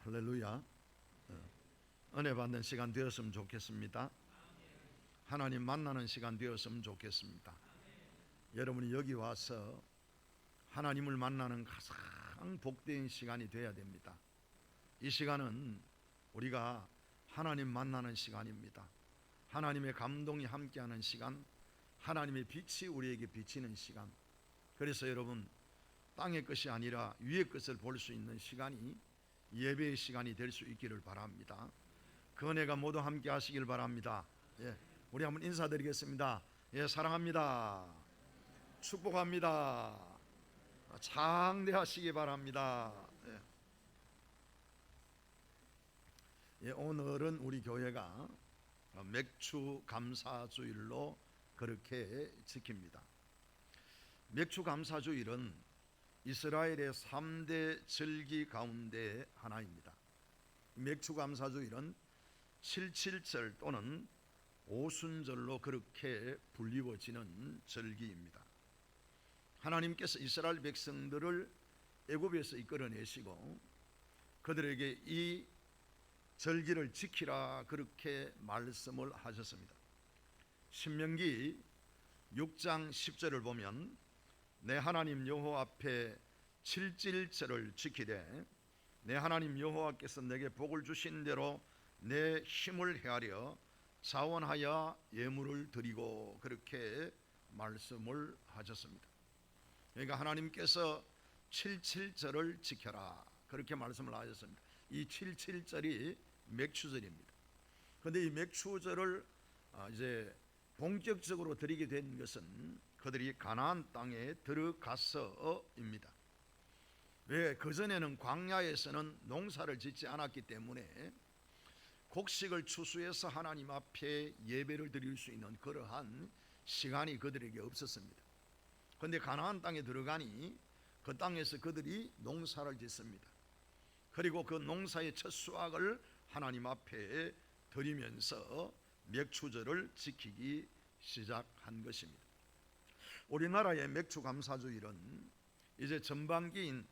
할렐루야. 은혜 받는 시간 되었으면 좋겠습니다. 하나님 만나는 시간 되었으면 좋겠습니다. 여러분이 여기 와서 하나님을 만나는 가장 복된 시간이 되어야 됩니다. 이 시간은 우리가 하나님 만나는 시간입니다. 하나님의 감동이 함께하는 시간, 하나님의 빛이 우리에게 비치는 시간. 그래서 여러분, 땅의 것이 아니라 위의 것을 볼 수 있는 시간이 예배의 시간이 될 수 있기를 바랍니다. 그 은혜가 모두 함께 하시길 바랍니다. 우리 한번 인사드리겠습니다. 사랑합니다. 축복합니다. 장대하시기 바랍니다. 오늘은 우리 교회가 맥주 감사주일로 그렇게 지킵니다. 맥주 감사주일은 이스라엘의 3대 절기 가운데 하나입니다. 맥주 감사주일은 77절 또는 오순절로 그렇게 불리워지는 절기입니다. 하나님께서 이스라엘 백성들을 애굽에서 이끌어내시고 그들에게 이 절기를 지키라 그렇게 말씀을 하셨습니다. 신명기 6장 10절을 보면 내 하나님 여호와 앞에 칠칠절을 지키되 내 하나님 여호와께서 내게 복을 주신 대로 내 힘을 헤아려 자원하여 예물을 드리고 그렇게 말씀을 하셨습니다. 그러니까 하나님께서 칠칠절을 지켜라 그렇게 말씀을 하셨습니다. 이 칠칠절이 맥추절입니다. 그런데 이 맥추절을 이제 본격적으로 드리게 된 것은 그들이 가나안 땅에 들어가서입니다. 왜? 그전에는 광야에서는 농사를 짓지 않았기 때문에 곡식을 추수해서 하나님 앞에 예배를 드릴 수 있는 그러한 시간이 그들에게 없었습니다. 그런데 가나안 땅에 들어가니 그 땅에서 그들이 농사를 짓습니다. 그리고 그 농사의 첫 수확을 하나님 앞에 드리면서 맥추절을 지키기 시작한 것입니다. 우리나라의 맥주 감사주일은 이제 전반기인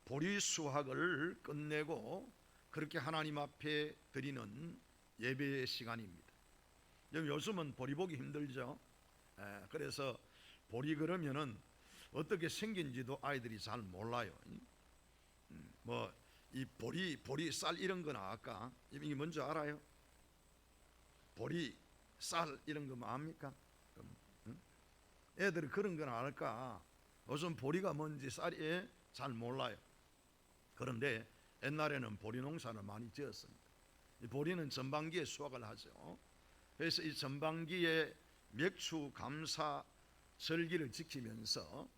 보리 수확을 끝내고 그렇게 하나님 앞에 드리는 예배의 시간입니다. 요즘은 보리 보기 힘들죠. 그래서 보리 그러면은 어떻게 생긴지도 아이들이 잘 몰라요. 뭐 이 보리 쌀 이런 거 나갈까? 이게 뭔지 알아요? 보리 쌀 이런 거 뭐 압니까? 애들이 그런 건 알까? 요즘 보리가 뭔지 쌀이 잘 몰라요. 그런데 옛날에는 보리 농사를 많이 지었습니다. 이 보리는 전반기에 수확을 하죠. 그래서 이 전반기에 맥주 감사 절기를 지키면서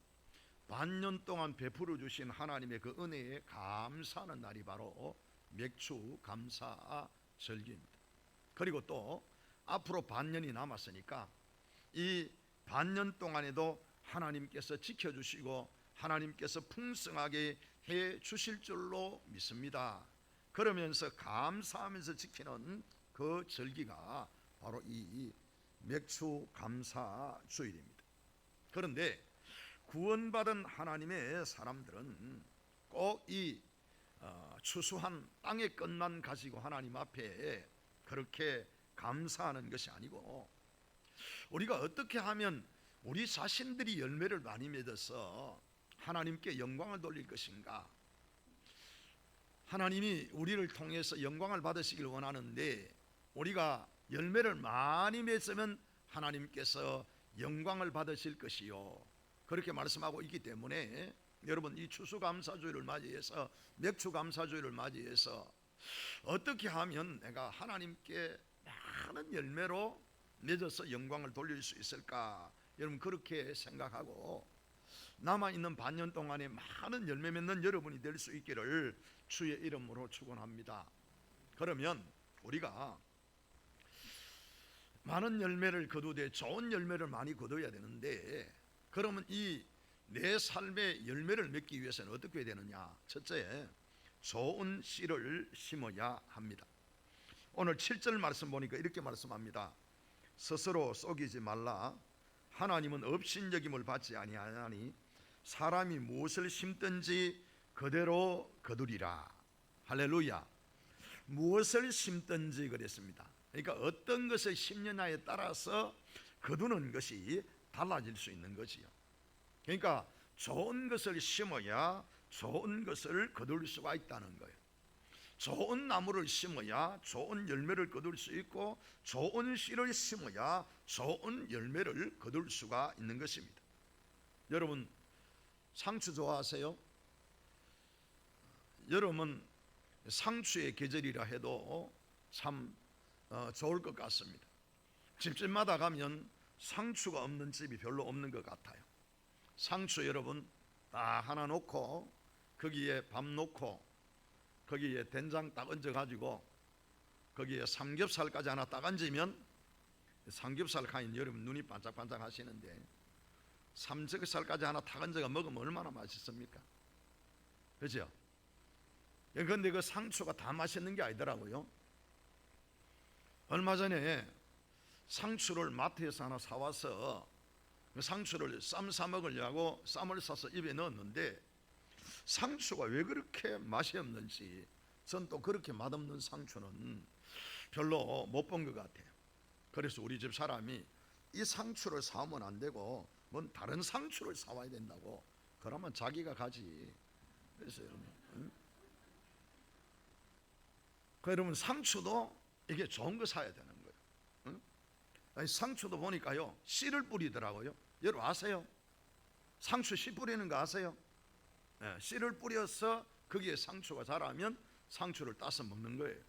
반년 동안 베풀어 주신 하나님의 그 은혜에 감사하는 날이 바로 맥주 감사 절기입니다. 그리고 또 앞으로 반년이 남았으니까 이 반년 동안에도 하나님께서 지켜주시고 하나님께서 풍성하게 해 주실 줄로 믿습니다. 그러면서 감사하면서 지키는 그 절기가 바로 이 맥주 감사 주일입니다. 그런데 구원받은 하나님의 사람들은 꼭 이 추수한 땅의 끝만 가지고 하나님 앞에 그렇게 감사하는 것이 아니고 우리가 어떻게 하면 우리 자신들이 열매를 많이 맺어서 하나님께 영광을 돌릴 것인가? 하나님이 우리를 통해서 영광을 받으시길 원하는데 우리가 열매를 많이 맺으면 하나님께서 영광을 받으실 것이요 그렇게 말씀하고 있기 때문에 여러분 이 추수감사주일을 맞이해서 맥주감사주일을 맞이해서 어떻게 하면 내가 하나님께 많은 열매로 맺어서 영광을 돌릴 수 있을까? 여러분 그렇게 생각하고 남아있는 반년 동안에 많은 열매 맺는 여러분이 될 수 있기를 주의 이름으로 축원합니다. 그러면 우리가 많은 열매를 거두되 좋은 열매를 많이 거둬야 되는데 그러면 이 내 삶의 열매를 맺기 위해서는 어떻게 해야 되느냐? 첫째, 좋은 씨를 심어야 합니다. 오늘 7절 말씀 보니까 이렇게 말씀합니다. 스스로 속이지 말라. 하나님은 업신여김을 받지 아니하나니 사람이 무엇을 심든지 그대로 거두리라. 할렐루야. 무엇을 심든지 그랬습니다. 그러니까 어떤 것을 심느냐에 따라서 거두는 것이 달라질 수 있는 거지요. 그러니까 좋은 것을 심어야 좋은 것을 거둘 수가 있다는 거예요. 좋은 나무를 심어야 좋은 열매를 거둘 수 있고, 좋은 씨를 심어야 좋은 열매를 거둘 수가 있는 것입니다. 여러분, 상추 좋아하세요? 여러분, 상추의 계절이라 해도 참 좋을 것 같습니다. 집집마다 가면 상추가 없는 집이 별로 없는 것 같아요. 상추 여러분 딱 하나 놓고 거기에 밥 놓고 거기에 된장 딱 얹어 가지고 거기에 삼겹살까지 하나 딱 얹으면, 삼겹살 가인 여러분 눈이 반짝반짝 하시는데 삼겹살까지 하나 딱 얹어가 먹으면 얼마나 맛있습니까? 그렇죠? 그런데 그 상추가 다 맛있는 게 아니더라고요. 얼마 전에 상추를 마트에서 하나 사와서 그 상추를 쌈 싸 먹으려고 쌈을 싸서 입에 넣었는데 상추가 왜 그렇게 맛이 없는지, 전 또 그렇게 맛없는 상추는 별로 못 본 것 같아요. 그래서 우리 집 사람이 이 상추를 사오면 안 되고 뭔 다른 상추를 사와야 된다고, 그러면 자기가 가지. 그래서 여러분 상추도 이게 좋은 거 사야 되는 거예요. 아니, 상추도 보니까요 씨를 뿌리더라고요. 여러분 아세요? 상추 씨 뿌리는 거 아세요? 네, 씨를 뿌려서 거기에 상추가 자라면 상추를 따서 먹는 거예요.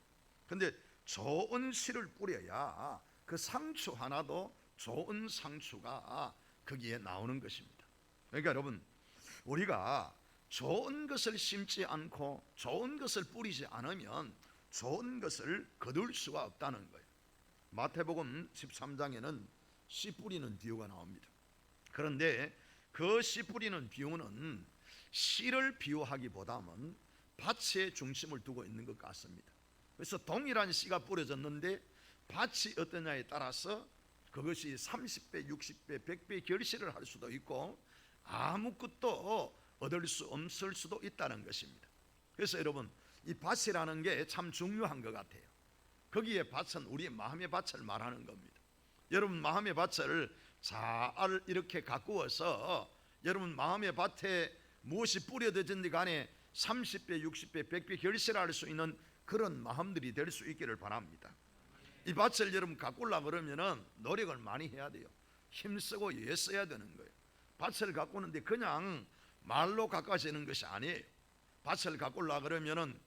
근데 좋은 씨를 뿌려야 그 상추 하나도 좋은 상추가 거기에 나오는 것입니다. 그러니까 여러분, 우리가 좋은 것을 심지 않고 좋은 것을 뿌리지 않으면 좋은 것을 거둘 수가 없다는 거예요. 마태복음 13장에는 씨 뿌리는 비유가 나옵니다. 그런데 그 씨 뿌리는 비유는 씨를 비유하기보다는 밭에 중심을 두고 있는 것 같습니다. 그래서 동일한 씨가 뿌려졌는데 밭이 어떠냐에 따라서 그것이 30배, 60배, 100배 결실을 할 수도 있고 아무것도 얻을 수 없을 수도 있다는 것입니다. 그래서 여러분, 이 밭이라는 게 참 중요한 것 같아요. 거기에 밭은 우리의 마음의 밭을 말하는 겁니다. 여러분 마음의 밭을 잘 이렇게 가꾸어서 여러분 마음의 밭에 무엇이 뿌려졌든지 간에 30배, 60배, 100배 결실할 수 있는 그런 마음들이 될 수 있기를 바랍니다. 이 밭을 여러분 가꾸려고 그러면은 노력을 많이 해야 돼요. 힘쓰고 애써야 되는 거예요. 밭을 가꾸는데 그냥 말로 가꿔지는 것이 아니에요. 밭을 가꾸려고 그러면은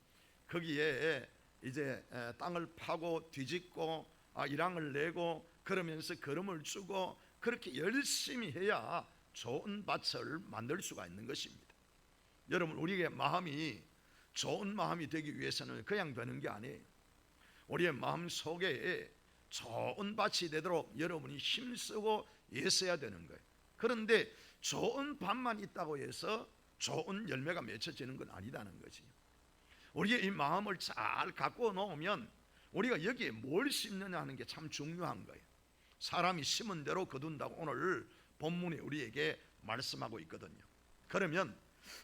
거기에 이제 땅을 파고 뒤집고 일항을 내고 그러면서 거름을 주고 그렇게 열심히 해야 좋은 밭을 만들 수가 있는 것입니다. 여러분, 우리의 마음이 좋은 마음이 되기 위해서는 그냥 되는 게 아니에요. 우리의 마음 속에 좋은 밭이 되도록 여러분이 힘쓰고 애써야 되는 거예요. 그런데 좋은 밭만 있다고 해서 좋은 열매가 맺혀지는 건 아니다는 거지. 우리의 이 마음을 잘 가꾸어 놓으면 우리가 여기에 뭘 심느냐 하는 게 참 중요한 거예요. 사람이 심은 대로 거둔다고 오늘 본문이 우리에게 말씀하고 있거든요. 그러면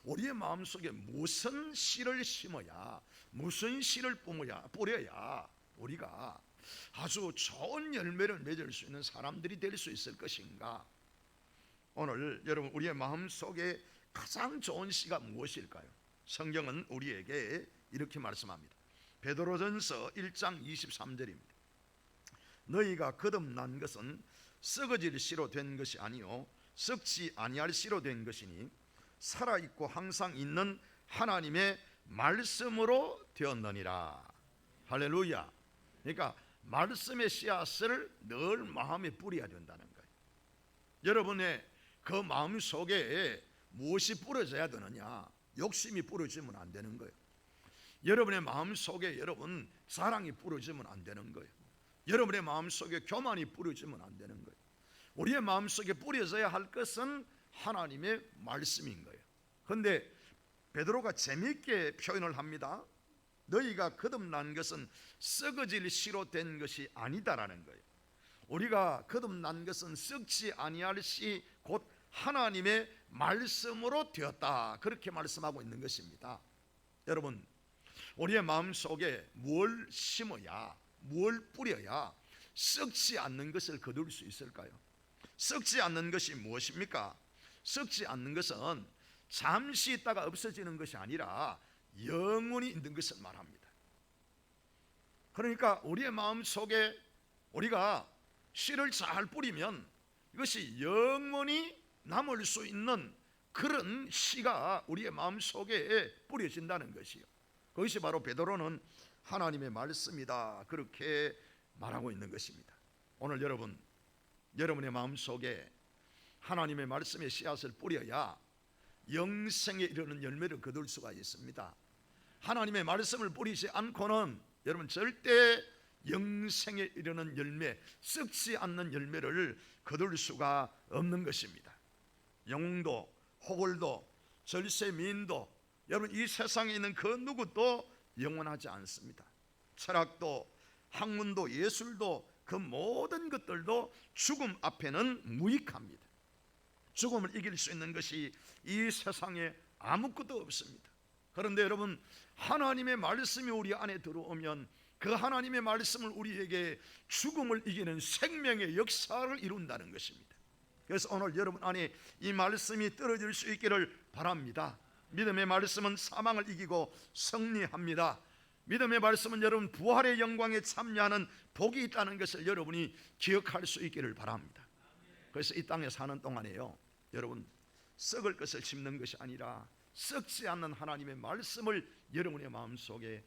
우리의 마음속에 무슨 씨를 심어야, 무슨 씨를 뿌려야 우리가 아주 좋은 열매를 맺을 수 있는 사람들이 될 수 있을 것인가? 오늘 여러분, 우리의 마음속에 가장 좋은 씨가 무엇일까요? 성경은 우리에게 이렇게 말씀합니다. 베드로전서 1장 23절입니다. 너희가 거듭난 것은 썩어질 씨로 된 것이 아니요 썩지 아니할 씨로 된 것이니 살아있고 항상 있는 하나님의 말씀으로 되었느니라. 할렐루야. 그러니까 말씀의 씨앗을 늘 마음에 뿌려야 된다는 거예요. 여러분의 그 마음 속에 무엇이 뿌려져야 되느냐? 욕심이 뿌려지면 안 되는 거예요. 여러분의 마음 속에 여러분 사랑이 뿌려지면 안 되는 거예요. 여러분의 마음 속에 교만이 뿌려지면 안 되는 거예요. 우리의 마음 속에 뿌려져야 할 것은 하나님의 말씀인 거예요. 그런데 베드로가 재미있게 표현을 합니다. 너희가 거듭난 것은 썩어질 씨로 된 것이 아니다라는 거예요. 우리가 거듭난 것은 썩지 아니할 씨 곧 하나님의 말씀으로 되었다, 그렇게 말씀하고 있는 것입니다. 여러분, 우리의 마음속에 뭘 심어야, 뭘 뿌려야 썩지 않는 것을 거둘 수 있을까요? 썩지 않는 것이 무엇입니까? 썩지 않는 것은 잠시 있다가 없어지는 것이 아니라 영원히 있는 것을 말합니다. 그러니까 우리의 마음속에 우리가 씨를 잘 뿌리면 이것이 영원히 남을 수 있는 그런 씨가 우리의 마음속에 뿌려진다는 것이요, 그것이 바로 베드로는 하나님의 말씀이다 그렇게 말하고 있는 것입니다. 오늘 여러분의 마음속에 하나님의 말씀의 씨앗을 뿌려야 영생에 이르는 열매를 거둘 수가 있습니다. 하나님의 말씀을 뿌리지 않고는 여러분 절대 영생에 이르는 열매, 썩지 않는 열매를 거둘 수가 없는 것입니다. 영웅도 호걸도 절세미인도 여러분 이 세상에 있는 그 누구도 영원하지 않습니다. 철학도 학문도 예술도 그 모든 것들도 죽음 앞에는 무익합니다. 죽음을 이길 수 있는 것이 이 세상에 아무것도 없습니다. 그런데 여러분 하나님의 말씀이 우리 안에 들어오면 그 하나님의 말씀을 우리에게 죽음을 이기는 생명의 역사를 이룬다는 것입니다. 그래서 오늘 여러분 안에 이 말씀이 떨어질 수 있기를 바랍니다. 믿음의 말씀은 사망을 이기고 승리합니다. 믿음의 말씀은 여러분 부활의 영광에 참여하는 복이 있다는 것을 여러분이 기억할 수 있기를 바랍니다. 그래서 이 땅에 사는 동안에요, 여러분 썩을 것을 심는 것이 아니라 썩지 않는 하나님의 말씀을 여러분의 마음속에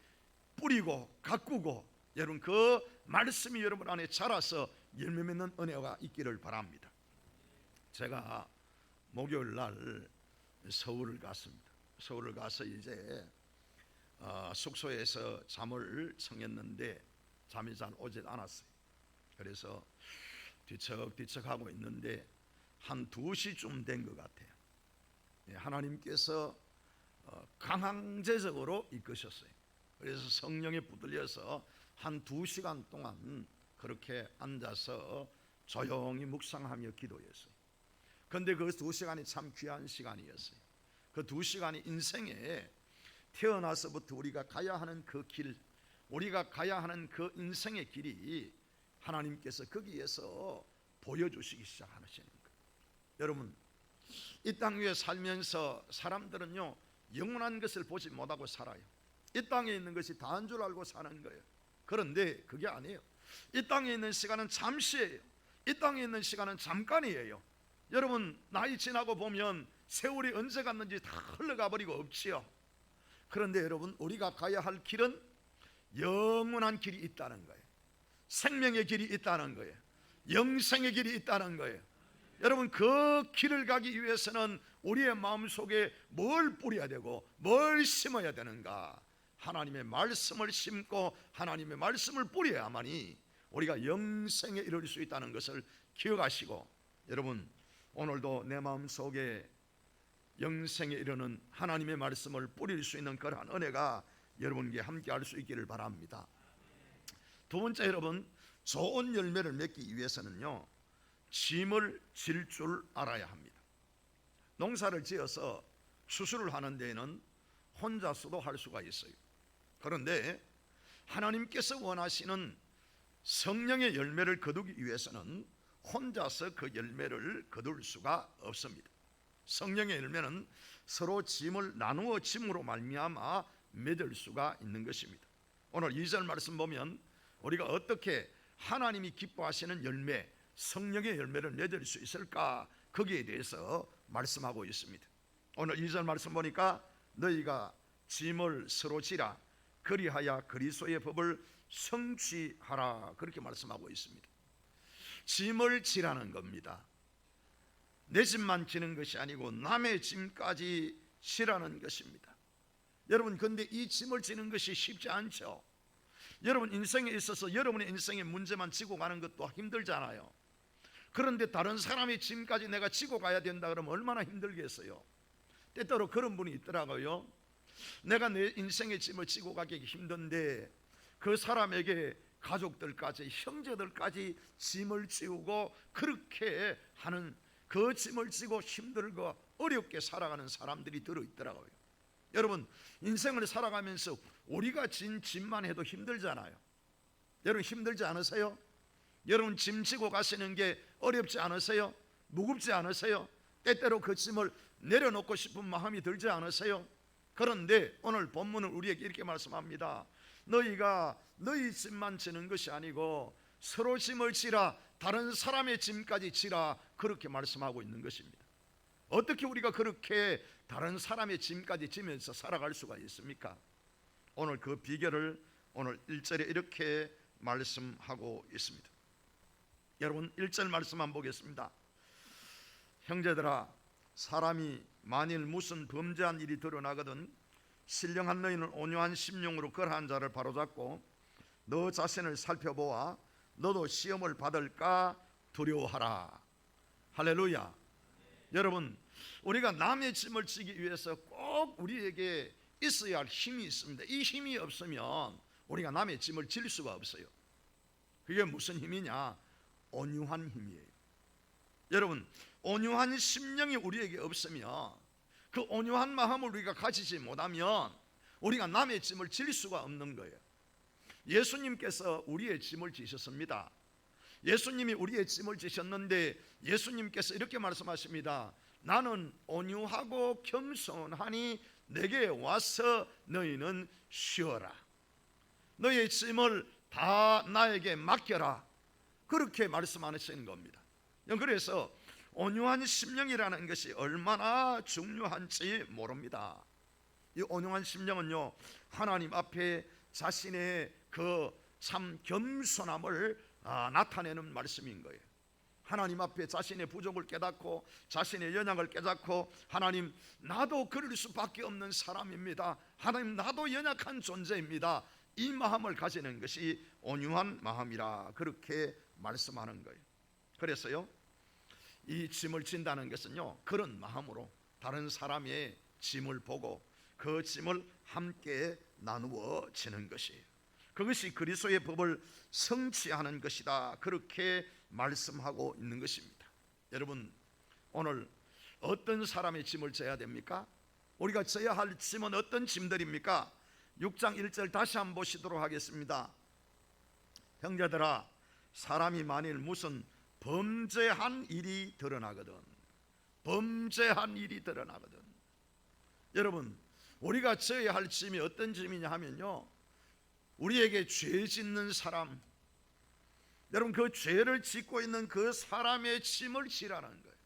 뿌리고 가꾸고 여러분 그 말씀이 여러분 안에 자라서 열매 맺는 은혜가 있기를 바랍니다. 제가 목요일 날 서울을 갔습니다. 서울을 가서 이제 숙소에서 잠을 청했는데 잠이 잘 오질 않았어요. 그래서 뒤척하고 있는데 한 2시쯤 된 것 같아요. 하나님께서 강제적으로 이끄셨어요. 그래서 성령에 붙들려서 한 2시간 동안 그렇게 앉아서 조용히 묵상하며 기도했어요. 그런데 그 2시간이 참 귀한 시간이었어요. 그 2시간이 인생에 태어나서부터 우리가 가야 하는 그 길, 우리가 가야 하는 그 인생의 길이 하나님께서 거기에서 보여주시기 시작하시는 거예요. 여러분 이 땅 위에 살면서 사람들은요 영원한 것을 보지 못하고 살아요. 이 땅에 있는 것이 다인 줄 알고 사는 거예요. 그런데 그게 아니에요. 이 땅에 있는 시간은 잠시예요. 이 땅에 있는 시간은 잠깐이에요. 여러분 나이 지나고 보면 세월이 언제 갔는지 다 흘러가 버리고 없지요. 그런데 여러분 우리가 가야 할 길은 영원한 길이 있다는 거예요. 생명의 길이 있다는 거예요. 영생의 길이 있다는 거예요. 여러분 그 길을 가기 위해서는 우리의 마음속에 뭘 뿌려야 되고 뭘 심어야 되는가? 하나님의 말씀을 심고 하나님의 말씀을 뿌려야만이 우리가 영생에 이를 수 있다는 것을 기억하시고, 여러분 오늘도 내 마음속에 영생에 이르는 하나님의 말씀을 뿌릴 수 있는 그러한 은혜가 여러분께 함께 할 수 있기를 바랍니다. 두 번째, 여러분 좋은 열매를 맺기 위해서는요 짐을 질 줄 알아야 합니다. 농사를 지어서 수술을 하는 데에는 혼자서도 할 수가 있어요. 그런데 하나님께서 원하시는 성령의 열매를 거두기 위해서는 혼자서 그 열매를 거둘 수가 없습니다. 성령의 열매는 서로 짐을 나누어 짐으로 말미암아 맺을 수가 있는 것입니다. 오늘 2절 말씀 보면 우리가 어떻게 하나님이 기뻐하시는 열매, 성령의 열매를 맺을 수 있을까, 거기에 대해서 말씀하고 있습니다. 오늘 2절 말씀 보니까 너희가 짐을 서로 지라 그리하여 그리스도의 법을 성취하라, 그렇게 말씀하고 있습니다. 짐을 지라는 겁니다. 내 짐만 지는 것이 아니고 남의 짐까지 지라는 것입니다. 여러분 근데 이 짐을 지는 것이 쉽지 않죠. 여러분 인생에 있어서 여러분의 인생의 문제만 지고 가는 것도 힘들잖아요. 그런데 다른 사람의 짐까지 내가 지고 가야 된다 그러면 얼마나 힘들겠어요. 때때로 그런 분이 있더라고요. 내가 내 인생의 짐을 지고 가기 힘든데 그 사람에게 가족들까지 형제들까지 짐을 지우고 그렇게 하는, 그 짐을 지고 힘들고 어렵게 살아가는 사람들이 들어있더라고요. 여러분, 인생을 살아가면서 우리가 진 짐만 해도 힘들잖아요. 여러분 힘들지 않으세요? 여러분 짐 지고 가시는 게 어렵지 않으세요? 무겁지 않으세요? 때때로 그 짐을 내려놓고 싶은 마음이 들지 않으세요? 그런데 오늘 본문은 우리에게 이렇게 말씀합니다. 너희가 너희 짐만 지는 것이 아니고 서로 짐을 지라, 다른 사람의 짐까지 지라, 그렇게 말씀하고 있는 것입니다. 어떻게 우리가 그렇게 다른 사람의 짐까지 지면서 살아갈 수가 있습니까? 오늘 그 비결을 오늘 1절에 이렇게 말씀하고 있습니다. 여러분 1절 말씀만 보겠습니다. 형제들아, 사람이 만일 무슨 범죄한 일이 드러나거든 신령한 너희는 온유한 심령으로 그러한 자를 바로잡고 너 자신을 살펴보아 너도 시험을 받을까 두려워하라. 할렐루야. 여러분, 우리가 남의 짐을 지기 위해서 꼭 우리에게 있어야 할 힘이 있습니다. 이 힘이 없으면 우리가 남의 짐을 질 수가 없어요. 그게 무슨 힘이냐? 온유한 힘이에요. 여러분, 온유한 심령이 우리에게 없으면, 그 온유한 마음을 우리가 가지지 못하면 우리가 남의 짐을 질 수가 없는 거예요. 예수님께서 우리의 짐을 지셨습니다. 예수님이 우리의 짐을 지셨는데 예수님께서 이렇게 말씀하십니다. 나는 온유하고 겸손하니 내게 와서 너희는 쉬어라. 너희의 짐을 다 나에게 맡겨라. 그렇게 말씀하시는 겁니다. 그래서 온유한 심령이라는 것이 얼마나 중요한지 모릅니다. 이 온유한 심령은요, 하나님 앞에 자신의 그 참 겸손함을 나타내는 말씀인 거예요. 하나님 앞에 자신의 부족을 깨닫고 자신의 연약을 깨닫고, 하나님 나도 그럴 수밖에 없는 사람입니다. 하나님 나도 연약한 존재입니다. 이 마음을 가지는 것이 온유한 마음이라, 그렇게 말씀하는 거예요. 그래서요, 이 짐을 진다는 것은요, 그런 마음으로 다른 사람의 짐을 보고 그 짐을 함께 나누어 지는 것이에요. 그것이 그리스도의 법을 성취하는 것이다, 그렇게 말씀하고 있는 것입니다. 여러분, 오늘 어떤 사람의 짐을 져야 됩니까? 우리가 져야 할 짐은 어떤 짐들입니까? 6장 1절 다시 한번 보시도록 하겠습니다. 형제들아, 사람이 만일 무슨 범죄한 일이 드러나거든, 범죄한 일이 드러나거든. 여러분, 우리가 져야 할 짐이 어떤 짐이냐 하면요, 우리에게 죄 짓는 사람, 여러분 그 죄를 짓고 있는 그 사람의 짐을 지라는 거예요.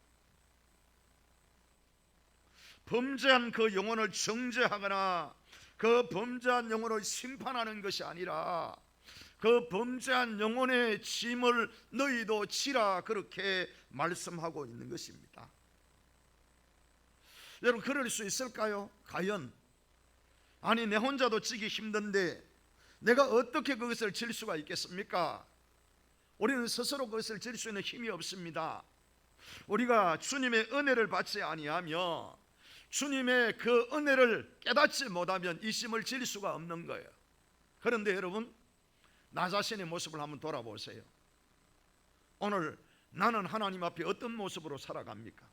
범죄한 그 영혼을 정죄하거나 그 범죄한 영혼을 심판하는 것이 아니라 그 범죄한 영혼의 짐을 너희도 지라, 그렇게 말씀하고 있는 것입니다. 여러분, 그럴 수 있을까요? 과연? 아니, 내 혼자도 지기 힘든데 내가 어떻게 그것을 질 수가 있겠습니까? 우리는 스스로 그것을 질 수 있는 힘이 없습니다. 우리가 주님의 은혜를 받지 아니하며 주님의 그 은혜를 깨닫지 못하면 이 짐을 질 수가 없는 거예요. 그런데 여러분, 나 자신의 모습을 한번 돌아보세요. 오늘 나는 하나님 앞에 어떤 모습으로 살아갑니까?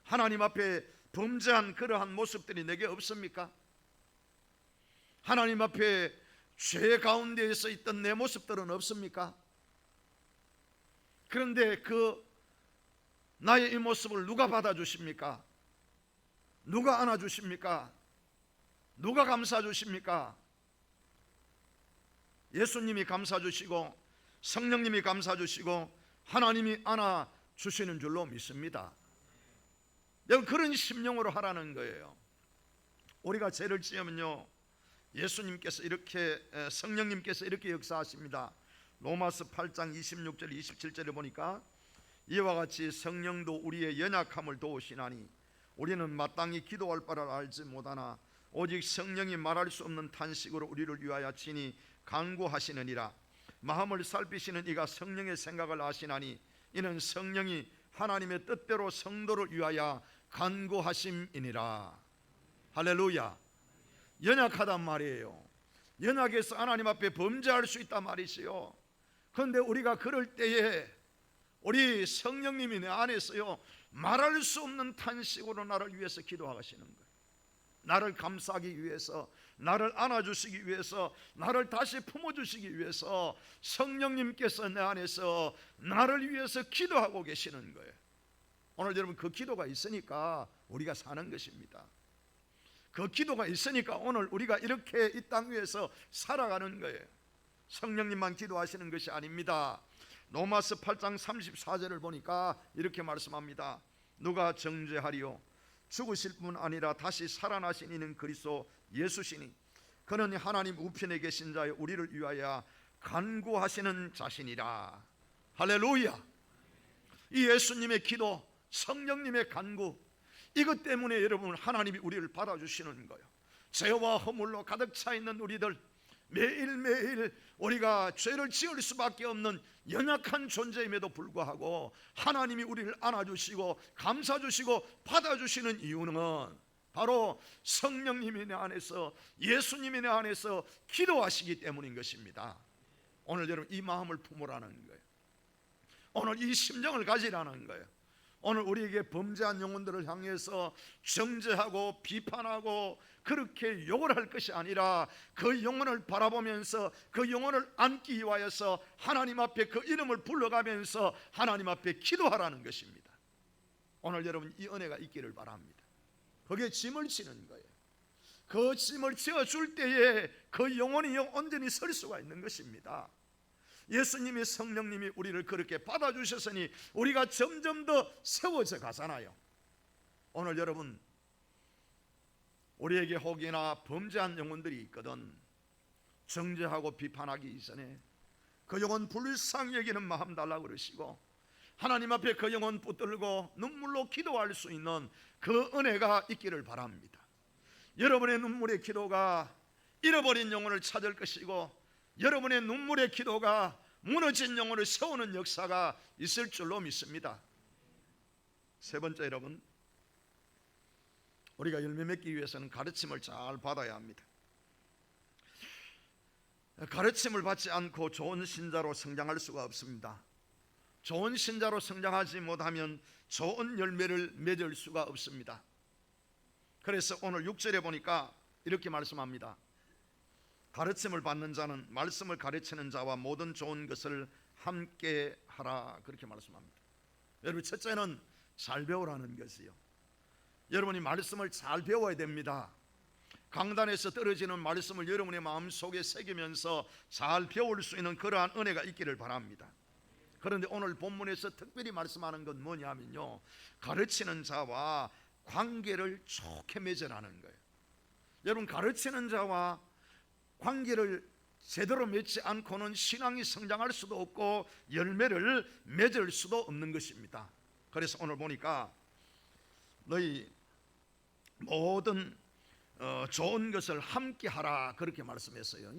하나님 앞에 범죄한 그러한 모습들이 내게 없습니까? 하나님 앞에 죄 가운데에서 있던 내 모습들은 없습니까? 그런데 그 나의 이 모습을 누가 받아주십니까? 누가 안아주십니까? 누가 감싸주십니까? 예수님이 감싸주시고 성령님이 감싸주시고 하나님이 안아주시는 줄로 믿습니다. 여러분, 그런 심령으로 하라는 거예요. 우리가 죄를 지으면요, 예수님께서 이렇게, 성령님께서 이렇게 역사하십니다. 로마서 8장 26절 27절에 보니까 이와 같이 성령도 우리의 연약함을 도우시나니 우리는 마땅히 기도할 바를 알지 못하나 오직 성령이 말할 수 없는 탄식으로 우리를 위하여 친히 간구하시느니라. 마음을 살피시는 이가 성령의 생각을 아시나니 이는 성령이 하나님의 뜻대로 성도를 위하여 간구하심이니라. 할렐루야. 연약하단 말이에요. 연약해서 하나님 앞에 범죄할 수 있단 말이지요. 그런데 우리가 그럴 때에 우리 성령님이 내 안에서요, 말할 수 없는 탄식으로 나를 위해서 기도하시는 거예요. 나를 감싸기 위해서, 나를 안아주시기 위해서, 나를 다시 품어주시기 위해서 성령님께서 내 안에서 나를 위해서 기도하고 계시는 거예요. 오늘 여러분 그 기도가 있으니까 우리가 사는 것입니다. 그 기도가 있으니까 오늘 우리가 이렇게 이 땅 위에서 살아가는 거예요. 성령님만 기도하시는 것이 아닙니다. 로마서 8장 34절을 보니까 이렇게 말씀합니다. 누가 정죄하리요? 죽으실 뿐 아니라 다시 살아나신 이는 그리스도 예수시니 그는 하나님 우편에 계신 자여 우리를 위하여 간구하시는 자신이라. 할렐루야. 이 예수님의 기도, 성령님의 간구, 이것 때문에 여러분 하나님이 우리를 받아주시는 거예요. 죄와 허물로 가득 차 있는 우리들, 매일매일 우리가 죄를 지을 수밖에 없는 연약한 존재임에도 불구하고 하나님이 우리를 안아주시고 감싸주시고 받아주시는 이유는 바로 성령님이 내 안에서, 예수님이 내 안에서 기도하시기 때문인 것입니다. 오늘 여러분 이 마음을 품으라는 거예요. 오늘 이 심정을 가지라는 거예요. 오늘 우리에게 범죄한 영혼들을 향해서 정죄하고 비판하고 그렇게 욕을 할 것이 아니라 그 영혼을 바라보면서 그 영혼을 안기 위하여서 하나님 앞에 그 이름을 불러가면서 하나님 앞에 기도하라는 것입니다. 오늘 여러분 이 은혜가 있기를 바랍니다. 거기에 짐을 지는 거예요. 그 짐을 지어줄 때에 그 영혼이 온전히 설 수가 있는 것입니다. 예수님이, 성령님이 우리를 그렇게 받아주셨으니 우리가 점점 더 세워져 가잖아요. 오늘 여러분 우리에게 혹이나 범죄한 영혼들이 있거든 정죄하고 비판하기 이전에 그 영혼 불쌍히 여기는 마음 달라고 그러시고 하나님 앞에 그 영혼 붙들고 눈물로 기도할 수 있는 그 은혜가 있기를 바랍니다. 여러분의 눈물의 기도가 잃어버린 영혼을 찾을 것이고 여러분의 눈물의 기도가 무너진 영혼을 세우는 역사가 있을 줄로 믿습니다. 세 번째, 여러분 우리가 열매 맺기 위해서는 가르침을 잘 받아야 합니다. 가르침을 받지 않고 좋은 신자로 성장할 수가 없습니다. 좋은 신자로 성장하지 못하면 좋은 열매를 맺을 수가 없습니다. 그래서 오늘 6절에 보니까 이렇게 말씀합니다. 가르침을 받는 자는 말씀을 가르치는 자와 모든 좋은 것을 함께 하라, 그렇게 말씀합니다. 여러분 첫째는 잘 배우라는 것이요. 여러분이 말씀을 잘 배워야 됩니다. 강단에서 떨어지는 말씀을 여러분의 마음속에 새기면서 잘 배울 수 있는 그러한 은혜가 있기를 바랍니다. 그런데 오늘 본문에서 특별히 말씀하는 건 뭐냐면요, 가르치는 자와 관계를 좋게 맺으라는 거예요. 여러분 가르치는 자와 관계를 제대로 맺지 않고는 신앙이 성장할 수도 없고 열매를 맺을 수도 없는 것입니다. 그래서 오늘 보니까 너희 모든 좋은 것을 함께 하라, 그렇게 말씀했어요.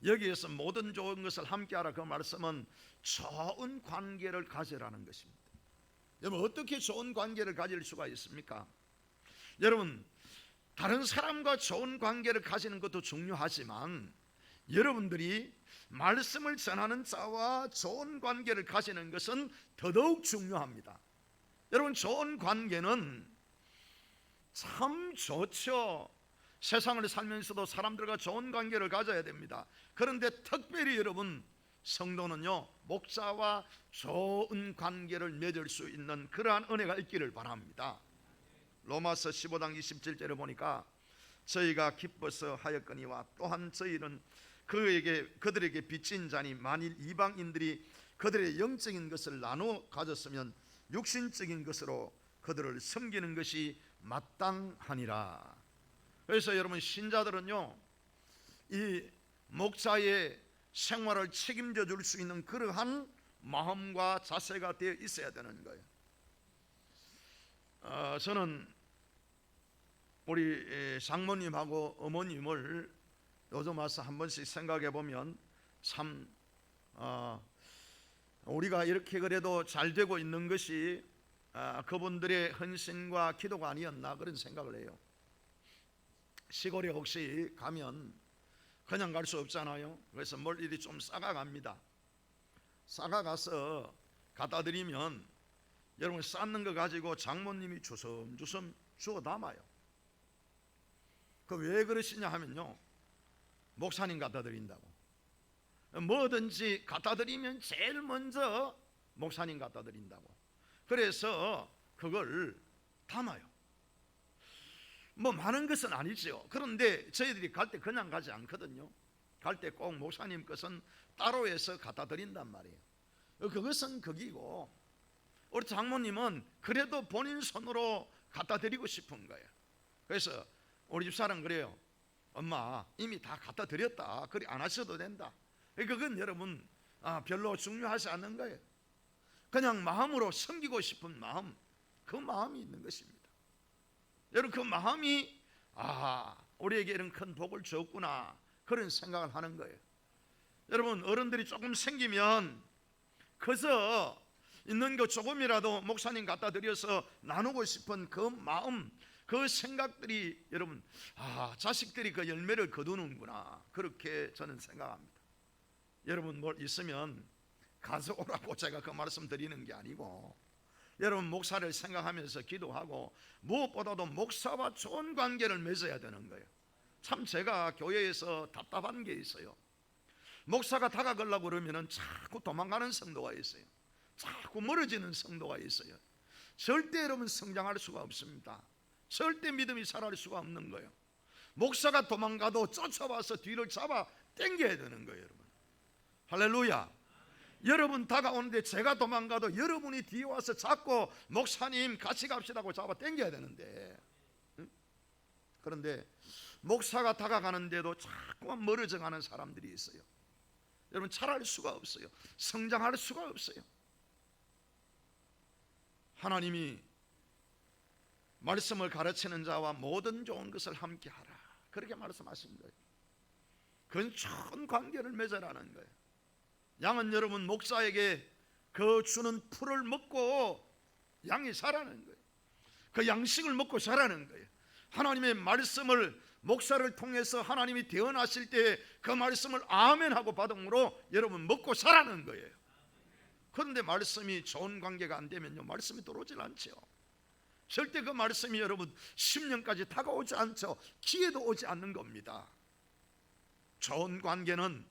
여기에서 모든 좋은 것을 함께 하라, 그 말씀은 좋은 관계를 가지라는 것입니다. 여러분 어떻게 좋은 관계를 가질 수가 있습니까? 여러분 다른 사람과 좋은 관계를 가지는 것도 중요하지만 여러분들이 말씀을 전하는 자와 좋은 관계를 가지는 것은 더더욱 중요합니다. 여러분 좋은 관계는 참 좋죠. 세상을 살면서도 사람들과 좋은 관계를 가져야 됩니다. 그런데 특별히 여러분 성도는요 목자와 좋은 관계를 맺을 수 있는 그러한 은혜가 있기를 바랍니다. 로마서 15장 27절에 보니까 저희가 기뻐서 하였거니와 또한 저희는 그들에게 빚진 자니 만일 이방인들이 그들의 영적인 것을 나누어 가졌으면 육신적인 것으로 그들을 섬기는 것이 마땅하니라. 그래서 여러분 신자들은요 이 목자의 생활을 책임져 줄 수 있는 그러한 마음과 자세가 되어 있어야 되는 거예요. 저는 우리 장모님하고 어머님을 요즘 와서 한 번씩 생각해 보면 참 우리가 이렇게 그래도 잘 되고 있는 것이 그분들의 헌신과 기도가 아니었나 그런 생각을 해요. 시골에 혹시 가면 그냥 갈 수 없잖아요. 그래서 뭘 이리 좀 싸가 갑니다. 싸가 가서 갖다 드리면 여러분 쌓는 거 가지고 장모님이 주섬주섬 주워 담아요. 그 왜 그러시냐 하면요, 목사님 갖다 드린다고. 뭐든지 갖다 드리면 제일 먼저 목사님 갖다 드린다고. 그래서 그걸 담아요. 뭐 많은 것은 아니죠. 그런데 저희들이 갈 때 그냥 가지 않거든요. 갈 때 꼭 목사님 것은 따로 해서 갖다 드린단 말이에요. 그것은 거기고, 우리 장모님은 그래도 본인 손으로 갖다 드리고 싶은 거예요. 그래서 우리 집사람 그래요. 엄마 이미 다 갖다 드렸다. 그리 안 하셔도 된다. 그건 여러분 별로 중요하지 않는 거예요. 그냥 마음으로 섬기고 싶은 마음, 그 마음이 있는 것입니다. 여러분 그 마음이 우리에게 이런 큰 복을 줬구나, 그런 생각을 하는 거예요. 여러분 어른들이 조금 생기면 커서 있는 거 조금이라도 목사님 갖다 드려서 나누고 싶은 그 마음, 그 생각들이 여러분 자식들이 그 열매를 거두는구나, 그렇게 저는 생각합니다. 여러분 뭘 있으면 가져오라고 제가 그 말씀 드리는 게 아니고, 여러분 목사를 생각하면서 기도하고 무엇보다도 목사와 좋은 관계를 맺어야 되는 거예요. 참 제가 교회에서 답답한 게 있어요. 목사가 다가가려고 그러면 자꾸 도망가는 성도가 있어요. 자꾸 멀어지는 성도가 있어요. 절대 여러분 성장할 수가 없습니다. 절대 믿음이 자랄 수가 없는 거예요. 목사가 도망가도 쫓아와서 뒤를 잡아 당겨야 되는 거예요, 여러분. 할렐루야. 여러분 다가오는데 제가 도망가도 여러분이 뒤에 와서 잡고 목사님 같이 갑시다고 잡아 당겨야 되는데, 그런데 목사가 다가가는데도 자꾸만 멀어져 가는 사람들이 있어요. 여러분 자랄 수가 없어요. 성장할 수가 없어요. 하나님이 말씀을 가르치는 자와 모든 좋은 것을 함께 하라, 그렇게 말씀하신 거예요. 그건 좋은 관계를 맺으라는 거예요. 양은 여러분 목사에게 그 주는 풀을 먹고 양이 자라는 거예요. 그 양식을 먹고 자라는 거예요. 하나님의 말씀을 목사를 통해서 하나님이 대언하실 때 그 말씀을 아멘하고 받음으로 여러분 먹고 자라는 거예요. 그런데 말씀이 좋은 관계가 안 되면요, 말씀이 들어오질 않죠. 절대 그 말씀이 여러분 10년까지 다가오지 않죠. 기회도 오지 않는 겁니다. 좋은 관계는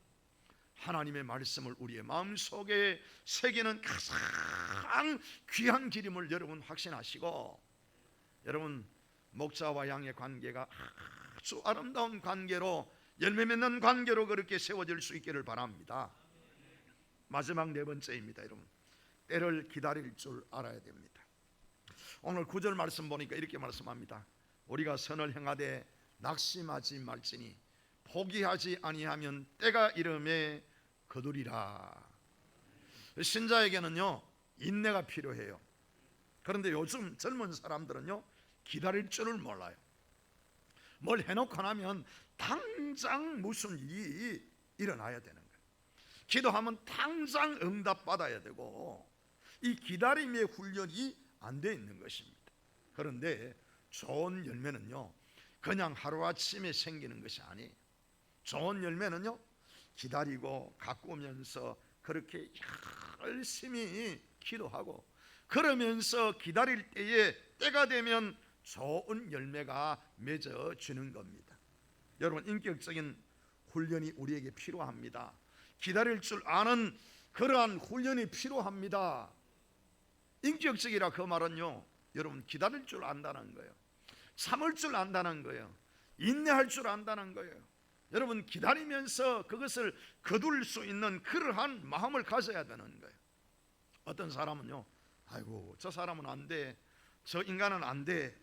하나님의 말씀을 우리의 마음속에 새기는 가장 귀한 기름을 여러분 확신하시고, 여러분 목자와 양의 관계가 아주 아름다운 관계로, 열매 맺는 관계로 그렇게 세워질 수 있기를 바랍니다. 마지막 네 번째입니다. 여러분 때를 기다릴 줄 알아야 됩니다. 오늘 9절 말씀 보니까 이렇게 말씀합니다. 우리가 선을 행하되 낙심하지 말지니 포기하지 아니하면 때가 이름에 거두리라. 신자에게는요 인내가 필요해요. 그런데 요즘 젊은 사람들은요 기다릴 줄을 몰라요. 뭘 해놓고 나면 당장 무슨 일이 일어나야 되는 거예요. 기도하면 당장 응답받아야 되고, 이 기다림의 훈련이 안 돼 있는 것입니다. 그런데 좋은 열매는요 그냥 하루아침에 생기는 것이 아니에요. 좋은 열매는요 기다리고 가꾸면서 그렇게 열심히 기도하고, 그러면서 기다릴 때에 때가 되면 좋은 열매가 맺어지는 겁니다. 여러분 인격적인 훈련이 우리에게 필요합니다. 기다릴 줄 아는 그러한 훈련이 필요합니다. 인격적이라 그 말은요 여러분 기다릴 줄 안다는 거예요. 참을 줄 안다는 거예요. 인내할 줄 안다는 거예요. 여러분 기다리면서 그것을 거둘 수 있는 그러한 마음을 가져야 되는 거예요. 어떤 사람은요 아이고 저 사람은 안 돼, 저 인간은 안 돼,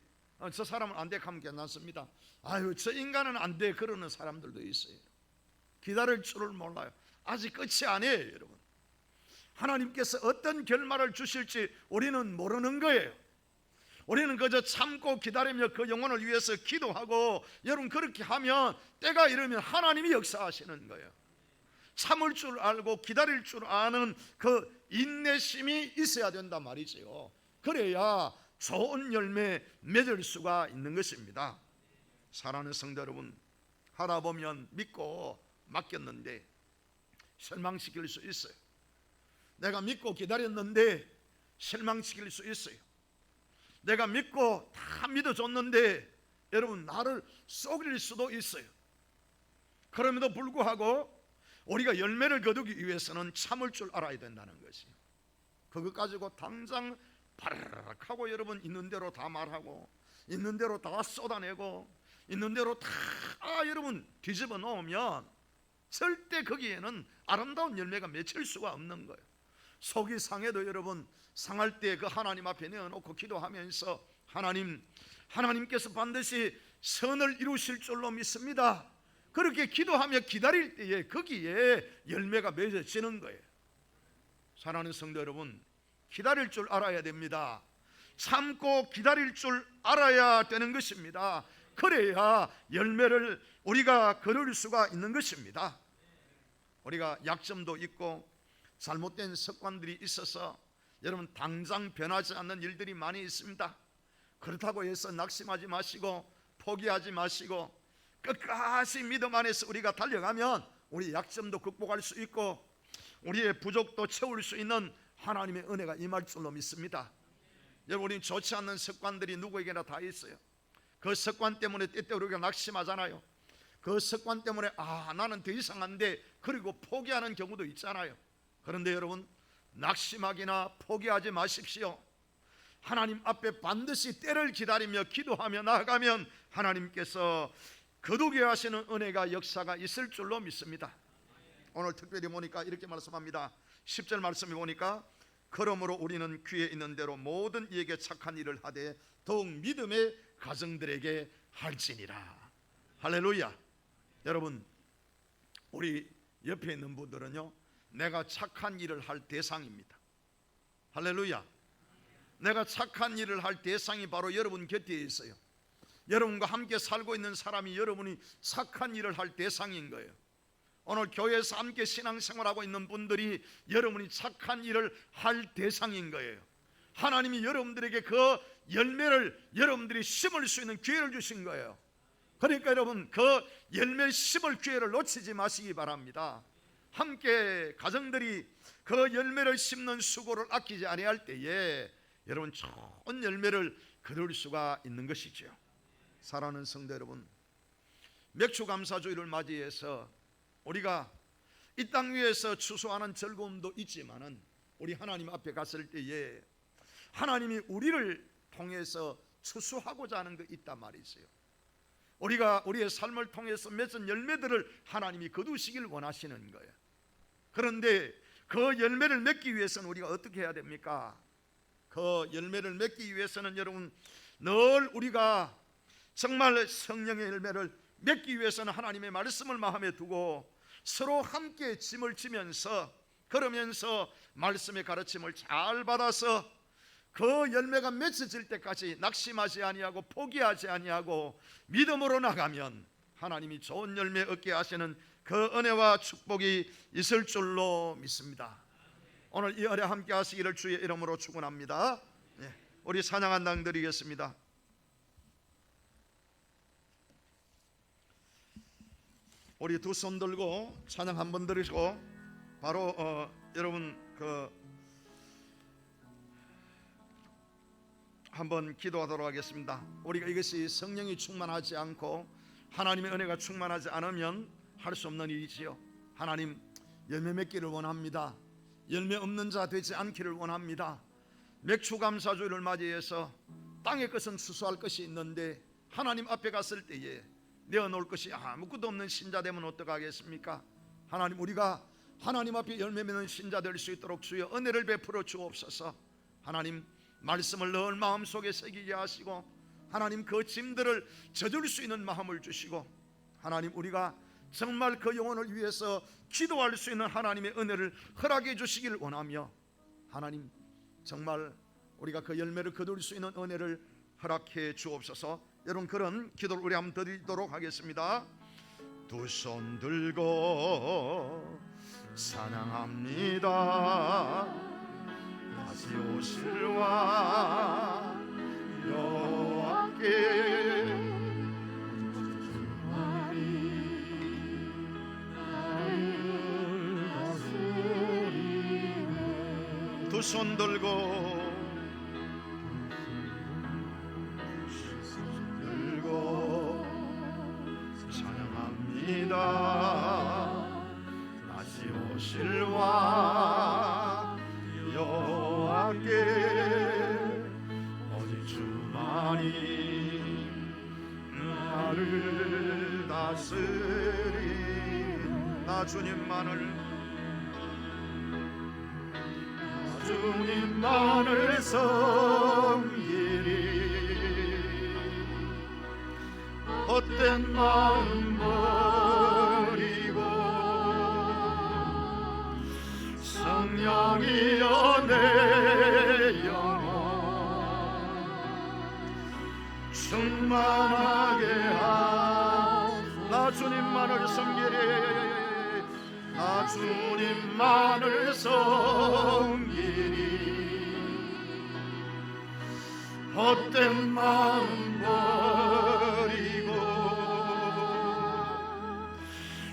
저 사람은 안 돼 하면 괜찮습니다. 아유 저 인간은 안 돼 그러는 사람들도 있어요. 기다릴 줄을 몰라요. 아직 끝이 아니에요. 여러분 하나님께서 어떤 결말을 주실지 우리는 모르는 거예요. 우리는 그저 참고 기다리며 그 영혼을 위해서 기도하고, 여러분 그렇게 하면 때가 이르면 하나님이 역사하시는 거예요. 참을 줄 알고 기다릴 줄 아는 그 인내심이 있어야 된단 말이지요. 그래야 좋은 열매 맺을 수가 있는 것입니다. 사랑하는 성도 여러분, 하다 보면 믿고 맡겼는데 실망시킬 수 있어요. 내가 믿고 기다렸는데 실망시킬 수 있어요. 내가 믿고 다 믿어줬는데 여러분 나를 속일 수도 있어요. 그럼에도 불구하고 우리가 열매를 거두기 위해서는 참을 줄 알아야 된다는 것이요. 그것 가지고 당장 바르르 하고 여러분 있는 대로 다 말하고 있는 대로 다 쏟아내고 있는 대로 다 여러분 뒤집어 놓으면 절대 거기에는 아름다운 열매가 맺힐 수가 없는 거예요. 속이 상해도 여러분 상할 때 그 하나님 앞에 내어놓고 기도하면서 하나님께서 반드시 선을 이루실 줄로 믿습니다. 그렇게 기도하며 기다릴 때에 거기에 열매가 맺어지는 거예요. 사랑하는 성도 여러분, 기다릴 줄 알아야 됩니다. 참고 기다릴 줄 알아야 되는 것입니다. 그래야 열매를 우리가 거둘 수가 있는 것입니다. 우리가 약점도 있고 잘못된 습관들이 있어서 여러분 당장 변하지 않는 일들이 많이 있습니다. 그렇다고 해서 낙심하지 마시고 포기하지 마시고 끝까지 믿음 안에서 우리가 달려가면 우리 약점도 극복할 수 있고 우리의 부족도 채울 수 있는 하나님의 은혜가 임할 줄로 믿습니다. 여러분, 우리는 좋지 않는 습관들이 누구에게나 다 있어요. 그 습관 때문에 때때로 우리가 낙심하잖아요. 그 습관 때문에 나는 더 이상 안 돼, 그리고 포기하는 경우도 있잖아요. 그런데 여러분, 낙심하기나 포기하지 마십시오. 하나님 앞에 반드시 때를 기다리며 기도하며 나아가면 하나님께서 거두게 하시는 은혜가 역사가 있을 줄로 믿습니다. 오늘 특별히 보니까 이렇게 말씀합니다. 10절 말씀에 보니까 그러므로 우리는 귀에 있는 대로 모든 이에게 착한 일을 하되 더욱 믿음의 가정들에게 할지니라. 할렐루야. 여러분, 우리 옆에 있는 분들은요, 내가 착한 일을 할 대상입니다. 할렐루야. 내가 착한 일을 할 대상이 바로 여러분 곁에 있어요. 여러분과 함께 살고 있는 사람이 여러분이 착한 일을 할 대상인 거예요. 오늘 교회에서 함께 신앙생활하고 있는 분들이 여러분이 착한 일을 할 대상인 거예요. 하나님이 여러분들에게 그 열매를 여러분들이 심을 수 있는 기회를 주신 거예요. 그러니까 여러분, 그 열매 심을 기회를 놓치지 마시기 바랍니다. 함께 가정들이 그 열매를 심는 수고를 아끼지 아니할 때에 여러분 좋은 열매를 거둘 수가 있는 것이죠. 사랑하는 성도 여러분, 맥주감사주의를 맞이해서 우리가 이 땅 위에서 추수하는 즐거움도 있지만은 우리 하나님 앞에 갔을 때에 하나님이 우리를 통해서 추수하고자 하는 게 있단 말이죠. 우리가 우리의 삶을 통해서 맺은 열매들을 하나님이 거두시길 원하시는 거예요. 그런데 그 열매를 맺기 위해서는 우리가 어떻게 해야 됩니까? 그 열매를 맺기 위해서는 여러분 늘 우리가 정말 성령의 열매를 맺기 위해서는 하나님의 말씀을 마음에 두고 서로 함께 짐을 지면서 그러면서 말씀의 가르침을 잘 받아서 그 열매가 맺어질 때까지 낙심하지 아니하고 포기하지 아니하고 믿음으로 나가면 하나님이 좋은 열매 얻게 하시는 그 은혜와 축복이 있을 줄로 믿습니다. 오늘 이 은혜 함께 하시기를 주의 이름으로 축원합니다. 우리 찬양한 당 드리겠습니다. 우리 두 손 들고 찬양 한번 드리고 바로 여러분 한번 기도하도록 하겠습니다. 우리가 이것이 성령이 충만하지 않고 하나님의 은혜가 충만하지 않으면 할 수 없는 일이지요. 하나님, 열매 맺기를 원합니다. 열매 없는 자 되지 않기를 원합니다. 맥주감사주의를 맞이해서 땅의 것은 추수할 것이 있는데 하나님 앞에 갔을 때에 내어놓을 것이 아무것도 없는 신자 되면 어떡하겠습니까? 하나님, 우리가 하나님 앞에 열매 맺는 신자 될 수 있도록 주여 은혜를 베풀어 주옵소서. 하나님, 말씀을 늘 마음속에 새기게 하시고 하나님 그 짐들을 져줄 수 있는 마음을 주시고 하나님, 우리가 정말 그 영혼을 위해서 기도할 수 있는 하나님의 은혜를 허락해 주시기를 원하며 하나님, 정말 우리가 그 열매를 거둘 수 있는 은혜를 허락해 주옵소서. 여러분, 그런 기도를 우리 한번 드리도록 하겠습니다. 두 손 들고 찬양합니다. 다시 오실와 여호와께 두 손 들고 오실와 여호와께 오직 주만이 나를 다스리 나 주님만을 섬기리 헛된 마음 버리고 성령이여 내 영혼 충만하게 나 주님만을 섬기리 나 주님만을 섬기리 헛된 마음 버리고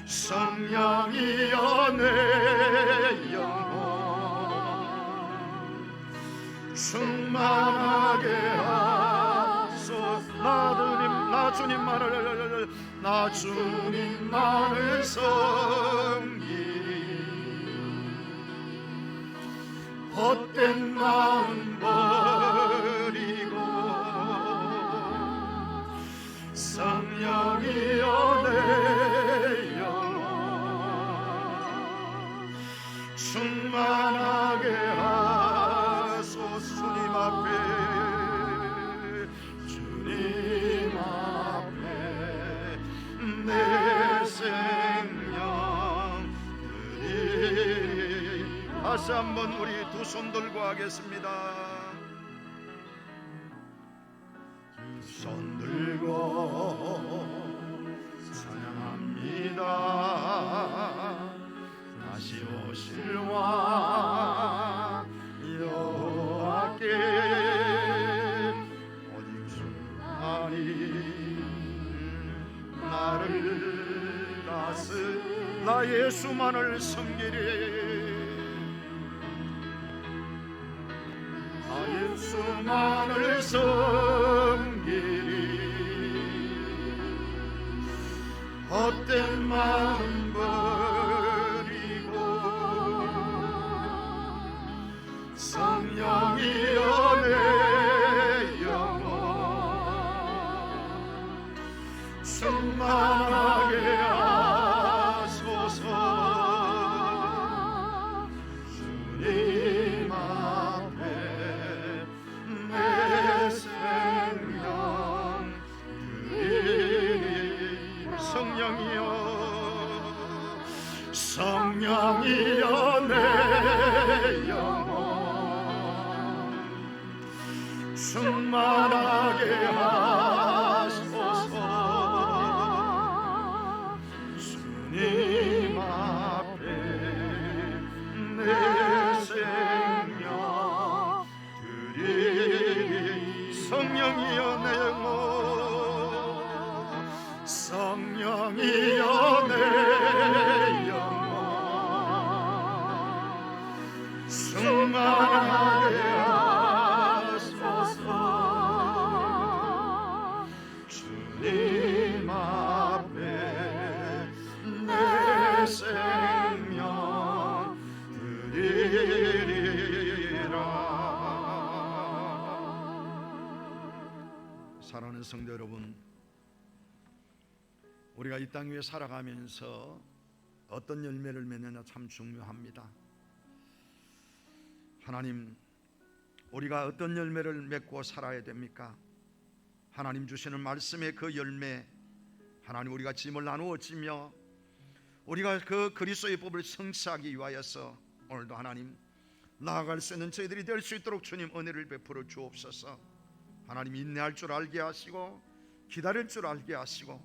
성령이여 내 영혼 충만하게 하소서 나 주님만을 섬기리 헛된 마음 버리고 성령이여 내 영혼 충만하게 하소서 주님 앞에 내 생명 드리리 다시 한번 우리 두 손 들고 하겠습니다. 손 들고 찬양합니다. 다시 오실 왕 여호와께 오직 주만이 나를 나 예수만을 섬기리 나 예수만을 섬기리 헛된 마음 버리고 성령이여 내 영혼 충만하게 하소서 주님 앞에 내 생명 드리리 성령이여 내 영혼 충만하게 하소서 주님 앞에 내 생명 드리리 성령이여 내 영혼 성령이여 내 영혼 충만하게 하소서 주님 앞에 내 생명 드리리라. 사랑하는 성도 여러분, 우리가 이 땅 위에 살아가면서 어떤 열매를 맺느냐 참 중요합니다. 하나님, 우리가 어떤 열매를 맺고 살아야 됩니까? 하나님 주시는 말씀의 그 열매, 하나님 우리가 짐을 나누어 지며 우리가 그 그리스도의 법을 성취하기 위하여서 오늘도 하나님 나아갈 수 있는 저희들이 될 수 있도록 주님 은혜를 베풀어 주옵소서. 하나님 인내할 줄 알게 하시고 기다릴 줄 알게 하시고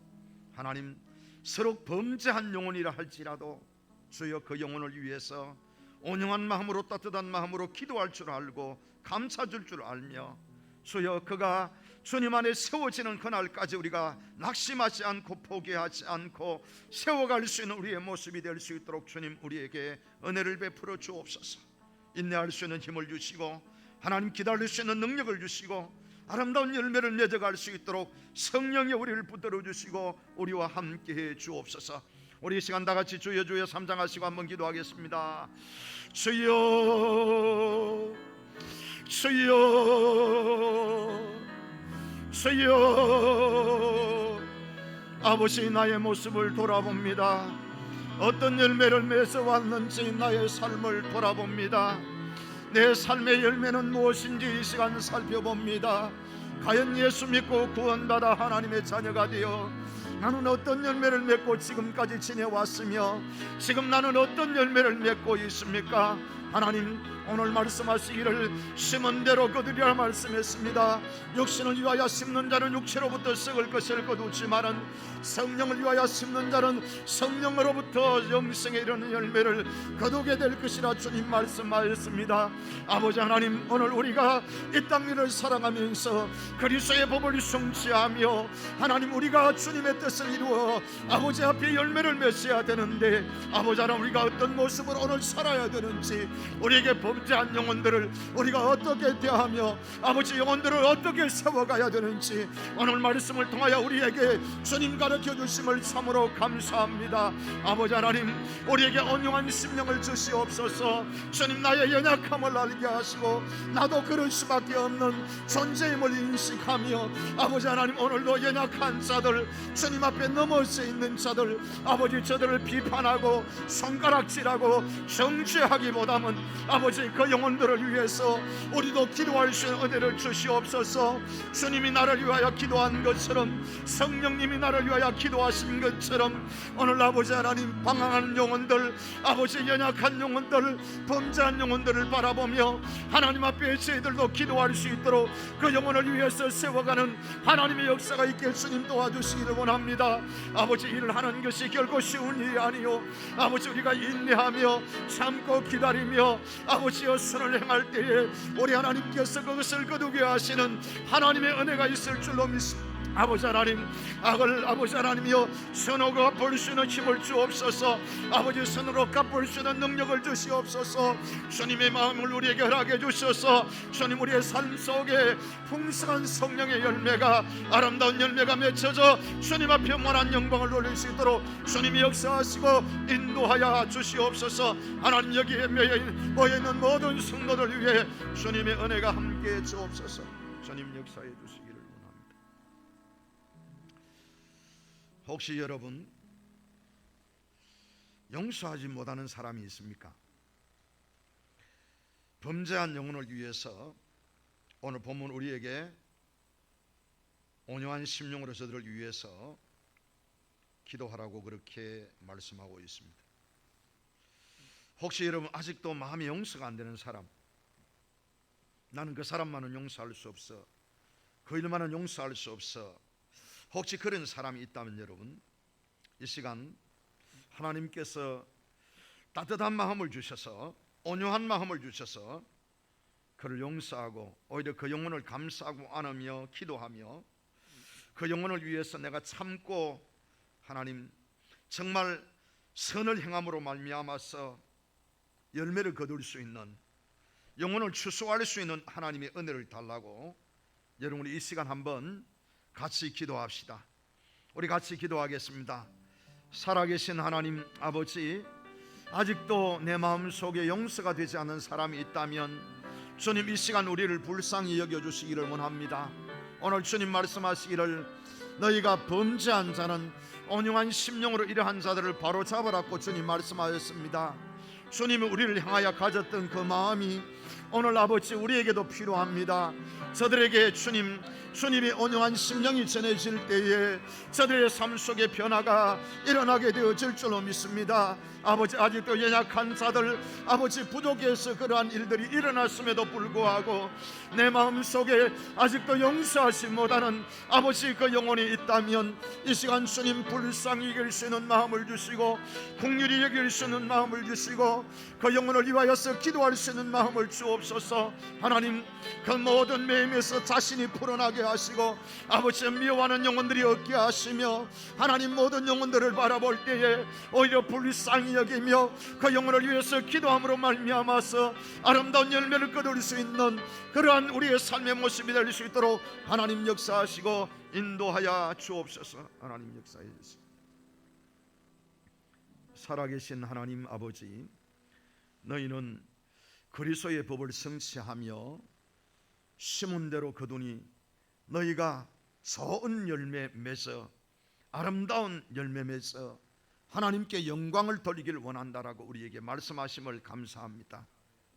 하나님 서로 범죄한 영혼이라 할지라도 주여 그 영혼을 위해서 온영한 마음으로 따뜻한 마음으로 기도할 줄 알고 감사줄 줄 알며 주여 그가 주님 안에 세워지는 그날까지 우리가 낙심하지 않고 포기하지 않고 세워갈 수 있는 우리의 모습이 될 수 있도록 주님 우리에게 은혜를 베풀어 주옵소서. 인내할 수 있는 힘을 주시고 하나님 기다릴 수 있는 능력을 주시고 아름다운 열매를 맺어갈 수 있도록 성령이 우리를 붙들어 주시고 우리와 함께해 주옵소서. 우리 이 시간 다 같이 주여 주여 삼장하시고 한번 기도하겠습니다. 주여 주여 주여. 아버지, 나의 모습을 돌아봅니다. 어떤 열매를 맺어 왔는지 나의 삶을 돌아봅니다. 내 삶의 열매는 무엇인지 이 시간 살펴봅니다. 과연 예수 믿고 구원받아 하나님의 자녀가 되어 나는 어떤 열매를 맺고 지금까지 지내왔으며 지금 나는 어떤 열매를 맺고 있습니까? 하나님, 오늘 말씀하시기를 심은 대로 거두리라 말씀했습니다. 육신을 위하여 심는 자는 육체로부터 썩을 것을 거두지만은 성령을 위하여 심는 자는 성령으로부터 영생에 이르는 열매를 거두게 될 것이라 주님 말씀하였습니다. 아버지 하나님, 오늘 우리가 이 땅 위를 살아가면서 그리스도의 법을 성취하며 하나님, 우리가 주님의 뜻을 이루어 아버지 앞에 열매를 맺어야 되는데, 아버지 하나님, 우리가 어떤 모습으로 오늘 살아야 되는지, 우리에게 범죄한 영혼들을 우리가 어떻게 대하며 아버지 영혼들을 어떻게 세워가야 되는지 오늘 말씀을 통하여 우리에게 주님 가르쳐 주심을 참으로 감사합니다. 아버지 하나님, 우리에게 온유한 심령을 주시옵소서. 주님, 나의 연약함을 알게 하시고 나도 그럴 수밖에 없는 존재임을 인식하며 아버지 하나님, 오늘도 연약한 자들, 주님 앞에 넘어져 있는 자들, 아버지 저들을 비판하고 손가락질하고 정죄하기보다는 아버지 그 영혼들을 위해서 우리도 기도할 수 있는 은혜를 주시옵소서. 주님이 나를 위하여 기도한 것처럼, 성령님이 나를 위하여 기도하신 것처럼 오늘 아버지 하나님, 방황하는 영혼들, 아버지 연약한 영혼들, 범죄한 영혼들을 바라보며 하나님 앞에 저희들도 기도할 수 있도록 그 영혼을 위해서 세워가는 하나님의 역사가 있게 주님 도와주시기를 원합니다. 아버지, 일을 하는 것이 결코 쉬운 일이 아니요, 아버지 우리가 인내하며 참고 기다리며 아버지여 선을 행할 때에 우리 하나님께서 그것을 거두게 하시는 하나님의 은혜가 있을 줄로 믿습니다. 아버지 하나님, 악을 아버지 하나님이여 선으로 갚을 수 있는 힘을 주옵소서. 아버지, 선으로 갚을 수 있는 능력을 주시옵소서. 주님의 마음을 우리에게 허락해 주셔서 주님, 우리의 삶 속에 풍성한 성령의 열매가, 아름다운 열매가 맺혀져 주님 앞에 원한 영광을 돌릴 수 있도록 주님이 역사하시고 인도하여 주시옵소서. 하나님, 여기에 모여있는 모든 성도들 위해 주님의 은혜가 함께해 주옵소서. 주님 역사해 주시기를 원합니다. 혹시 여러분 용서하지 못하는 사람이 있습니까? 범죄한 영혼을 위해서 오늘 본문 우리에게 온유한 심령으로 저들을 위해서 기도하라고 그렇게 말씀하고 있습니다. 혹시 여러분 아직도 마음이 용서가 안 되는 사람, 나는 그 사람만은 용서할 수 없어, 그 일만은 용서할 수 없어, 혹시 그런 사람이 있다면 여러분, 이 시간 하나님께서 따뜻한 마음을 주셔서, 온유한 마음을 주셔서 그를 용서하고 오히려 그 영혼을 감싸고 안으며 기도하며 그 영혼을 위해서 내가 참고 하나님 정말 선을 행함으로 말미암아서 열매를 거둘 수 있는, 영혼을 추수할 수 있는 하나님의 은혜를 달라고 여러분, 우리 이 시간 한번 같이 기도합시다. 우리 같이 기도하겠습니다. 살아계신 하나님 아버지, 아직도 내 마음속에 용서가 되지 않은 사람이 있다면 주님, 이 시간 우리를 불쌍히 여겨주시기를 원합니다. 오늘 주님 말씀하시기를 너희가 범죄한 자는 온유한 심령으로 이러한 자들을 바로 잡으라고 주님 말씀하셨습니다. 주님이 우리를 향하여 가졌던 그 마음이 오늘 아버지 우리에게도 필요합니다. 저들에게 주님의 온유한 심령이 전해질 때에 저들의 삶 속에 변화가 일어나게 되어질 줄로 믿습니다. 아버지, 아직도 연약한 자들, 아버지 부족해서 그러한 일들이 일어났음에도 불구하고 내 마음속에 아직도 용서하지 못하는 아버지 그 영혼이 있다면 이 시간 주님 불쌍히 여길 수 있는 마음을 주시고 긍휼히 여길 수 있는 마음을 주시고 그 영혼을 위하여서 기도할 수 있는 마음을 주옵소서. 하나님, 그 모든 매임에서 자신이 풀어나게 하시고 아버지 미워하는 영혼들이 없게 하시며 하나님 모든 영혼들을 바라볼 때에 오히려 불쌍히 여기며 그 영혼을 위해서 기도함으로 말미암아서 아름다운 열매를 거둘 수 있는 그러한 우리의 삶의 모습이 될 수 있도록 하나님 역사하시고 인도하여 주옵소서. 하나님 역사해 주시옵소서. 살아계신 하나님 아버지, 너희는 그리스도의 법을 성취하며 심은 대로 거두니 너희가 좋은 열매 맺어 아름다운 열매 맺어 하나님께 영광을 돌리기를 원한다라고 우리에게 말씀하심을 감사합니다.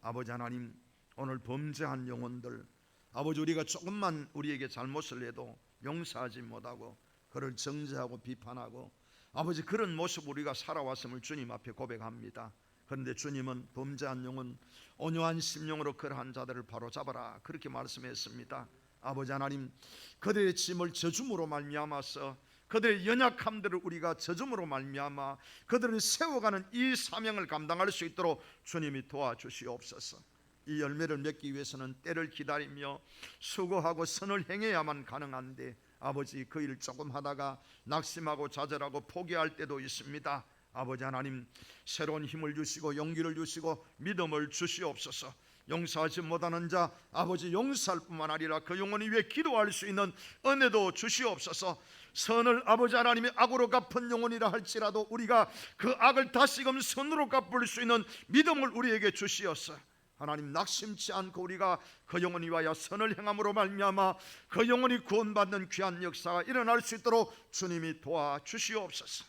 아버지 하나님, 오늘 범죄한 영혼들, 아버지 우리가 조금만 우리에게 잘못을 해도 용서하지 못하고 그를 정죄하고 비판하고 아버지 그런 모습 우리가 살아왔음을 주님 앞에 고백합니다. 그런데 주님은 범죄한 영혼 온유한 심령으로 그러한 자들을 바로잡아라 그렇게 말씀했습니다. 아버지 하나님, 그들의 짐을 져줌으로 말미암아서 그들의 연약함들을 우리가 져줌으로 말미암아 그들을 세워가는 이 사명을 감당할 수 있도록 주님이 도와주시옵소서. 이 열매를 맺기 위해서는 때를 기다리며 수고하고 선을 행해야만 가능한데 아버지 그 일 조금 하다가 낙심하고 좌절하고 포기할 때도 있습니다. 아버지 하나님, 새로운 힘을 주시고 용기를 주시고 믿음을 주시옵소서. 용서하지 못하는 자 아버지 용서할 뿐만 아니라 그 영혼이 위해 기도할 수 있는 은혜도 주시옵소서. 선을 아버지 하나님의 악으로 갚은 영혼이라 할지라도 우리가 그 악을 다시금 선으로 갚을 수 있는 믿음을 우리에게 주시옵소서. 하나님, 낙심치 않고 우리가 그 영혼이 위하여 선을 행함으로 말미암아 그 영혼이 구원받는 귀한 역사가 일어날 수 있도록 주님이 도와주시옵소서.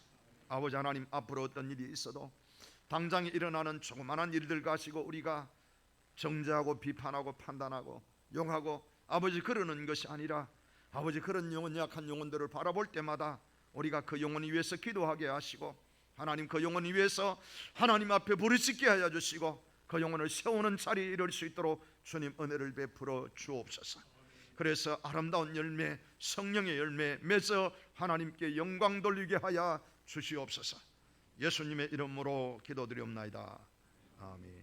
아버지 하나님, 앞으로 어떤 일이 있어도 당장에 일어나는 조그마한 일들 가지고 우리가 정죄하고 비판하고 판단하고 용하고 아버지 그러는 것이 아니라 아버지 그런 영혼, 약한 영혼들을 바라볼 때마다 우리가 그 영혼이 위해서 기도하게 하시고 하나님 그 영혼이 위해서 하나님 앞에 부르짖게 하여 주시고 그 영혼을 세우는 자리에 이를 수 있도록 주님 은혜를 베풀어 주옵소서. 그래서 아름다운 열매, 성령의 열매 맺어 하나님께 영광 돌리게 하여 주시옵소서. 예수님의 이름으로 기도드리옵나이다. 아멘.